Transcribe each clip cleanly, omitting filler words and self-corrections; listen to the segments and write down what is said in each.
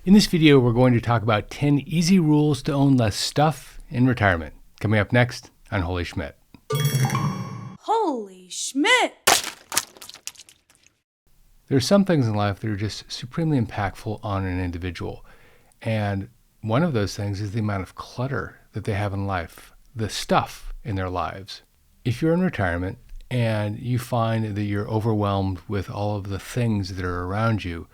In this video, we're going to talk about 10 easy rules to own less stuff in retirement. Coming up next on Holy Schmidt. Holy Schmidt! There are some things in life that are just supremely impactful on an individual. And one of those things is the amount of clutter that they have in life, the stuff in their lives. If you're in retirement and you find that you're overwhelmed with all of the things that are around you,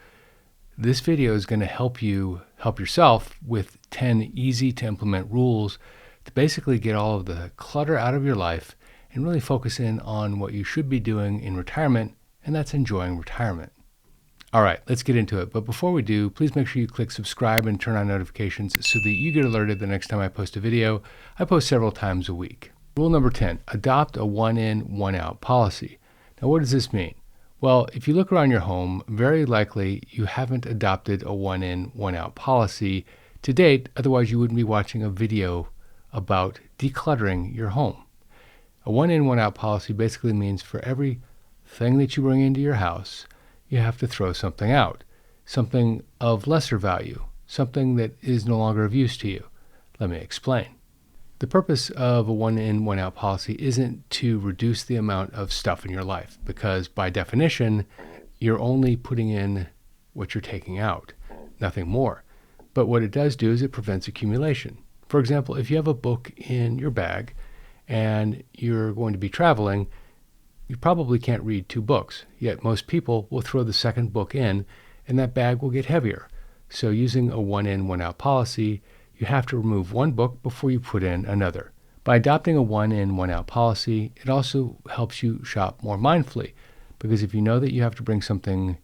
this video is going to help you help yourself with 10 easy to implement rules to basically get all of the clutter out of your life and really focus in on what you should be doing in retirement, and that's enjoying retirement. All right, let's get into it. But before we do, please make sure you click subscribe and turn on notifications so that you get alerted the next time I post a video. I post several times a week. Rule number 10, adopt a one in, one out policy. Now, what does this mean? Well, if you look around your home, very likely you haven't adopted a one in, one out policy to date, otherwise you wouldn't be watching a video about decluttering your home. A one in, one out policy basically means for every thing that you bring into your house, you have to throw something out, something of lesser value, something that is no longer of use to you. Let me explain. The purpose of a one in, one out policy isn't to reduce the amount of stuff in your life, because by definition, you're only putting in what you're taking out, nothing more. But what it does do is it prevents accumulation. For example, if you have a book in your bag and you're going to be traveling, you probably can't read two books, yet most people will throw the second book in and that bag will get heavier. So using a one in, one out policy, you have to remove one book before you put in another. By adopting a one in, one out policy, it also helps you shop more mindfully, because if you know that you have to bring something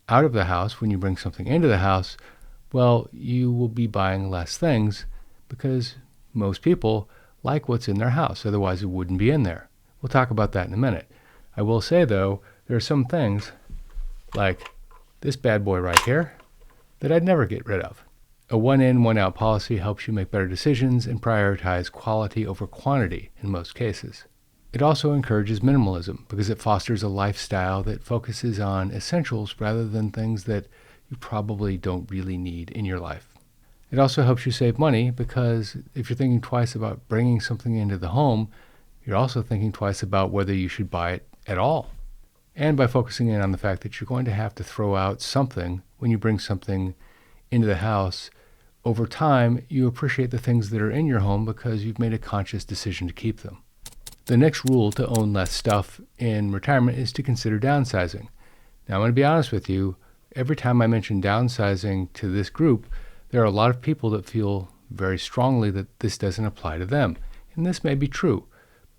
out of the house when you bring something into the house, well, you will be buying less things because most people like what's in their house, otherwise it wouldn't be in there. We'll talk about that in a minute. I will say, though, there are some things, like this bad boy right here, that I'd never get rid of. A one in, one out policy helps you make better decisions and prioritize quality over quantity in most cases. It also encourages minimalism because it fosters a lifestyle that focuses on essentials rather than things that you probably don't really need in your life. It also helps you save money because if you're thinking twice about bringing something into the home, you're also thinking twice about whether you should buy it at all. And by focusing in on the fact that you're going to have to throw out something when you bring something into the house, over time, you appreciate the things that are in your home because you've made a conscious decision to keep them. The next rule to own less stuff in retirement is to consider downsizing. Now, I'm going to be honest with you. Every time I mention downsizing to this group, there are a lot of people that feel very strongly that this doesn't apply to them. And this may be true.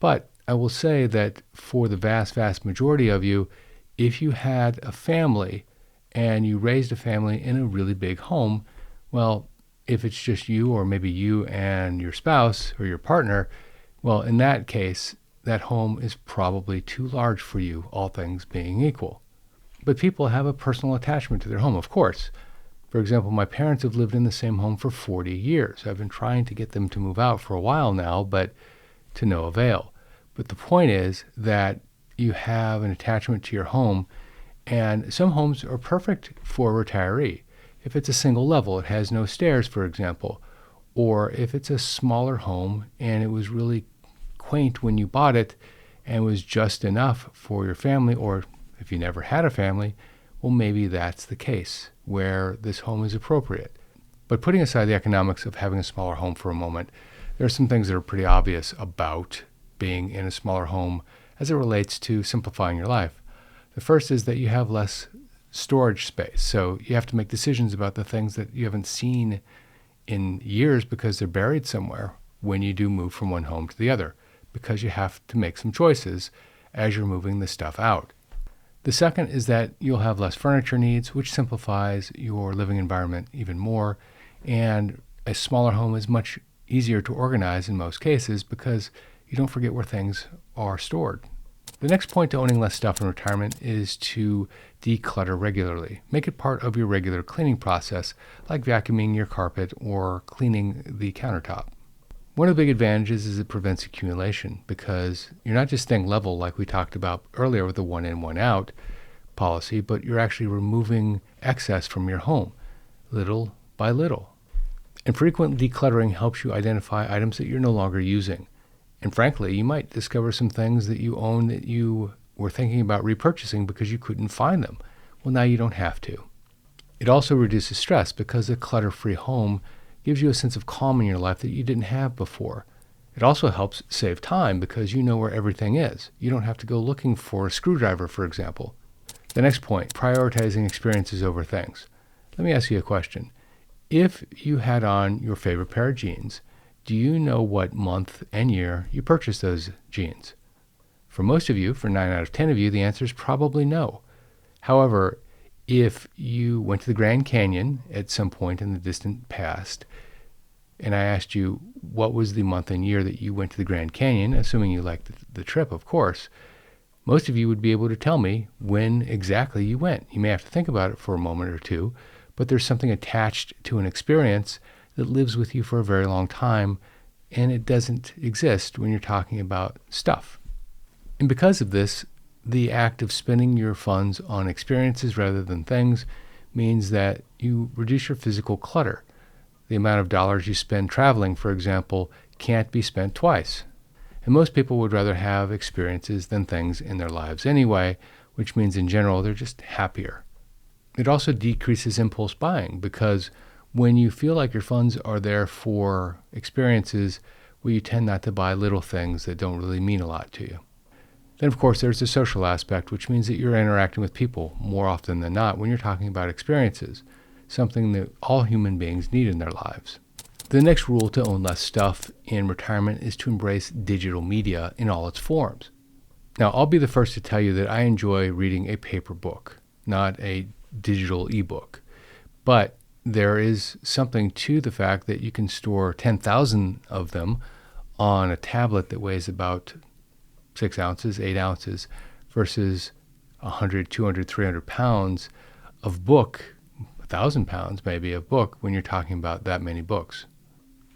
But I will say that for the vast, vast majority of you, if you had a family and you raised a family in a really big home, well, if it's just you or maybe you and your spouse or your partner, well, in that case, that home is probably too large for you, all things being equal. But people have a personal attachment to their home, of course. For example, my parents have lived in the same home for 40 years. I've been trying to get them to move out for a while now, but to no avail. But the point is that you have an attachment to your home, and some homes are perfect for a retiree. If it's a single level, it has no stairs, for example, or if it's a smaller home and it was really quaint when you bought it and was just enough for your family, or if you never had a family, well, maybe that's the case where this home is appropriate. But putting aside the economics of having a smaller home for a moment, there are some things that are pretty obvious about being in a smaller home as it relates to simplifying your life. The first is that you have less storage space. So you have to make decisions about the things that you haven't seen in years because they're buried somewhere when you do move from one home to the other, because you have to make some choices as you're moving the stuff out. The second is that you'll have less furniture needs, which simplifies your living environment even more. And a smaller home is much easier to organize in most cases because you don't forget where things are stored. The next point to owning less stuff in retirement is to declutter regularly. Make it part of your regular cleaning process, like vacuuming your carpet or cleaning the countertop. One of the big advantages is it prevents accumulation because you're not just staying level like we talked about earlier with the one in, one out policy, but you're actually removing excess from your home. little by little. And frequent decluttering helps you identify items that you're no longer using. And frankly, you might discover some things that you own that you were thinking about repurchasing because you couldn't find them. Well, now you don't have to. It also reduces stress because a clutter-free home gives you a sense of calm in your life that you didn't have before. It also helps save time because you know where everything is. You don't have to go looking for a screwdriver, for example. The next point, prioritizing experiences over things. Let me ask you a question. If you had on your favorite pair of jeans, do you know what month and year you purchased those jeans? For most of you, for 9 out of 10 of you, the answer is probably no. However, if you went to the Grand Canyon at some point in the distant past, and I asked you what was the month and year that you went to the Grand Canyon, assuming you liked the trip, of course, most of you would be able to tell me when exactly you went. You may have to think about it for a moment or two, but there's something attached to an experience that lives with you for a very long time, and it doesn't exist when you're talking about stuff. And because of this, the act of spending your funds on experiences rather than things means that you reduce your physical clutter. The amount of dollars you spend traveling, for example, can't be spent twice. And most people would rather have experiences than things in their lives anyway, which means in general they're just happier. It also decreases impulse buying because when you feel like your funds are there for experiences, well, you tend not to buy little things that don't really mean a lot to you. Then, of course, there's the social aspect, which means that you're interacting with people more often than not when you're talking about experiences, something that all human beings need in their lives. The next rule to own less stuff in retirement is to embrace digital media in all its forms. Now, I'll be the first to tell you that I enjoy reading a paper book, not a digital ebook. But there is something to the fact that you can store 10,000 of them on a tablet that weighs about 6 ounces, 8 ounces, versus 100, 200, 300 pounds of book, 1,000 pounds maybe of book when you're talking about that many books.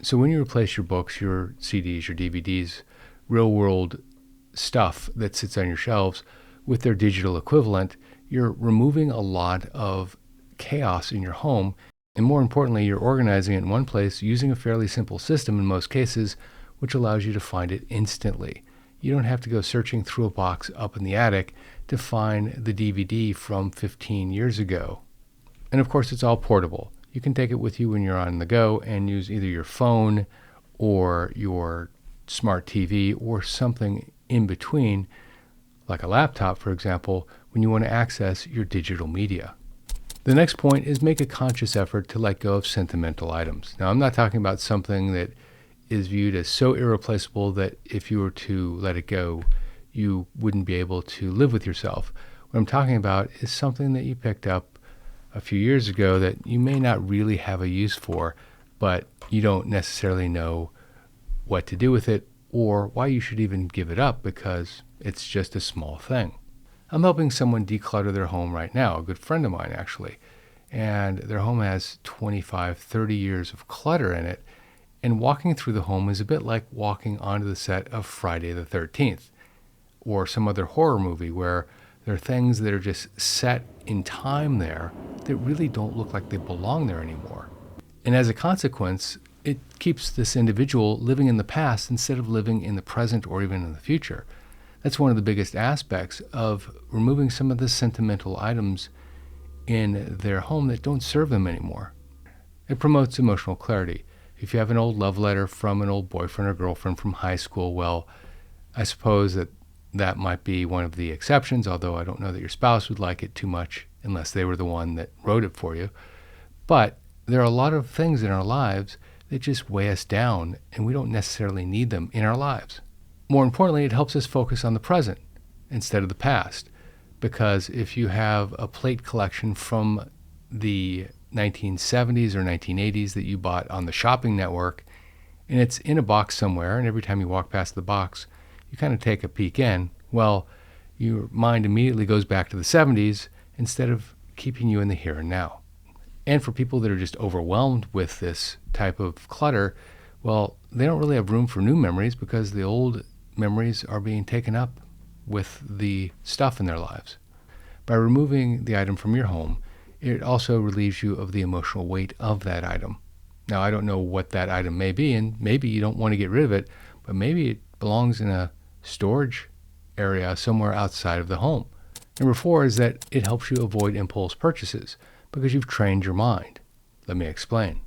So when you replace your books, your CDs, your DVDs, real world stuff that sits on your shelves with their digital equivalent, you're removing a lot of chaos in your home. And more importantly, you're organizing it in one place using a fairly simple system in most cases, which allows you to find it instantly. You don't have to go searching through a box up in the attic to find the DVD from 15 years ago. And of course, it's all portable. You can take it with you when you're on the go and use either your phone or your smart TV or something in between, like a laptop, for example, when you want to access your digital media. The next point is make a conscious effort to let go of sentimental items. Now, I'm not talking about something that is viewed as so irreplaceable that if you were to let it go, you wouldn't be able to live with yourself. What I'm talking about is something that you picked up a few years ago that you may not really have a use for, but you don't necessarily know what to do with it or why you should even give it up because it's just a small thing. I'm helping someone declutter their home right now, a good friend of mine actually, and their home has 25, 30 years of clutter in it, and walking through the home is a bit like walking onto the set of Friday the 13th or some other horror movie where there are things that are just set in time there that really don't look like they belong there anymore. And as a consequence, it keeps this individual living in the past instead of living in the present or even in the future. That's one of the biggest aspects of removing some of the sentimental items in their home that don't serve them anymore. It promotes emotional clarity. If you have an old love letter from an old boyfriend or girlfriend from high school, well, I suppose that might be one of the exceptions, although I don't know that your spouse would like it too much unless they were the one that wrote it for you. But there are a lot of things in our lives that just weigh us down, and we don't necessarily need them in our lives. More importantly, it helps us focus on the present instead of the past, because if you have a plate collection from the 1970s or 1980s that you bought on the shopping network, and it's in a box somewhere, and every time you walk past the box, you kind of take a peek in, well, your mind immediately goes back to the 70s instead of keeping you in the here and now. And for people that are just overwhelmed with this type of clutter, well, they don't really have room for new memories because the old memories are being taken up with the stuff in their lives. By removing the item from your home, It also relieves you of the emotional weight of that item. Now, I don't know what that item may be, and maybe you don't want to get rid of it, but maybe it belongs in a storage area somewhere outside of the home. Number 4 is that it helps you avoid impulse purchases because you've trained your mind. Let me explain.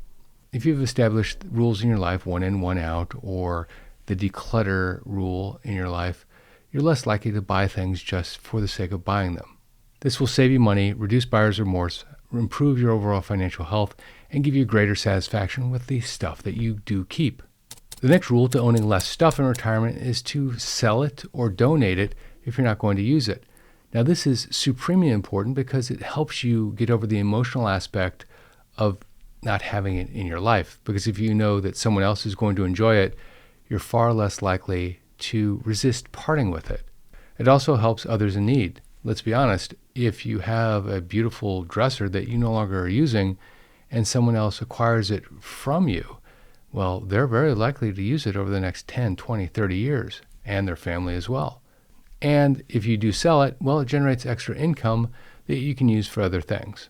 If you've established rules in your life, one in, one out, or the declutter rule in your life, you're less likely to buy things just for the sake of buying them. This will save you money, reduce buyer's remorse, improve your overall financial health, and give you greater satisfaction with the stuff that you do keep. The next rule to owning less stuff in retirement is to sell it or donate it if you're not going to use it. Now, this is supremely important because it helps you get over the emotional aspect of not having it in your life. Because if you know that someone else is going to enjoy it, you're far less likely to resist parting with it. It also helps others in need. Let's be honest, if you have a beautiful dresser that you no longer are using and someone else acquires it from you, well, they're very likely to use it over the next 10, 20, 30 years, and their family as well. And if you do sell it, well, it generates extra income that you can use for other things.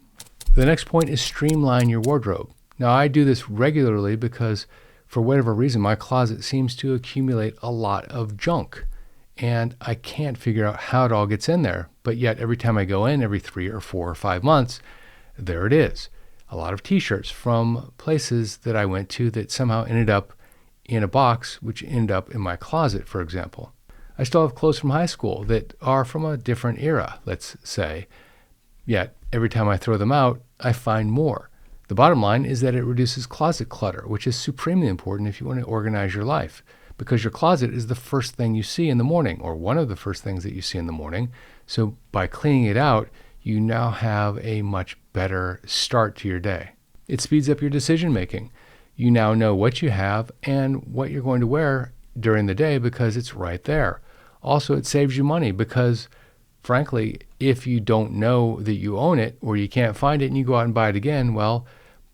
The next point is streamline your wardrobe. Now, I do this regularly because for whatever reason, my closet seems to accumulate a lot of junk, and I can't figure out how it all gets in there. But yet, every time I go in, every 3 or 4 or 5 months, there it is. A lot of t-shirts from places that I went to that somehow ended up in a box, which ended up in my closet, for example. I still have clothes from high school that are from a different era, let's say. Yet, every time I throw them out, I find more. The bottom line is that it reduces closet clutter, which is supremely important if you want to organize your life, because your closet is the first thing you see in the morning, or one of the first things that you see in the morning. So by cleaning it out, you now have a much better start to your day. It speeds up your decision making. You now know what you have and what you're going to wear during the day because it's right there. Also, it saves you money because, frankly, if you don't know that you own it or you can't find it and you go out and buy it again, well,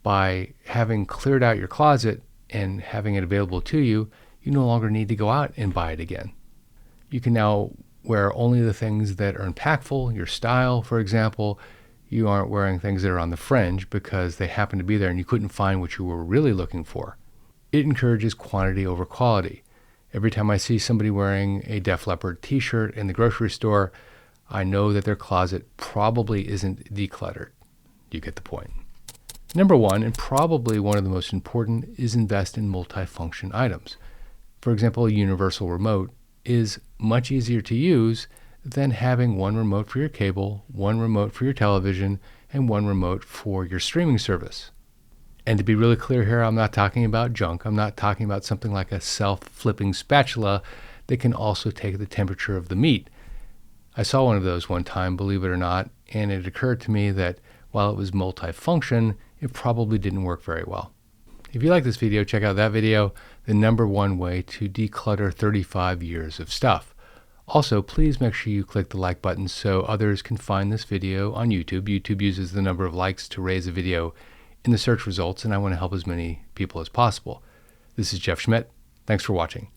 by having cleared out your closet and having it available to you, you no longer need to go out and buy it again. You can now wear only the things that are impactful, your style, for example. You aren't wearing things that are on the fringe because they happen to be there and you couldn't find what you were really looking for. It encourages quantity over quality. Every time I see somebody wearing a Def Leppard t-shirt in the grocery store, I know that their closet probably isn't decluttered. You get the point. Number 1, and probably one of the most important, is invest in multifunction items. For example, a universal remote is much easier to use than having one remote for your cable, one remote for your television, and one remote for your streaming service. And to be really clear here, I'm not talking about junk. I'm not talking about something like a self-flipping spatula that can also take the temperature of the meat. I saw one of those one time, believe it or not, and it occurred to me that while it was multifunction, it probably didn't work very well. If you like this video, check out that video, the number 1 way to declutter 35 years of stuff. Also, please make sure you click the like button so others can find this video on YouTube. YouTube uses the number of likes to raise a video in the search results, and I want to help as many people as possible. This is Jeff Schmidt. Thanks for watching.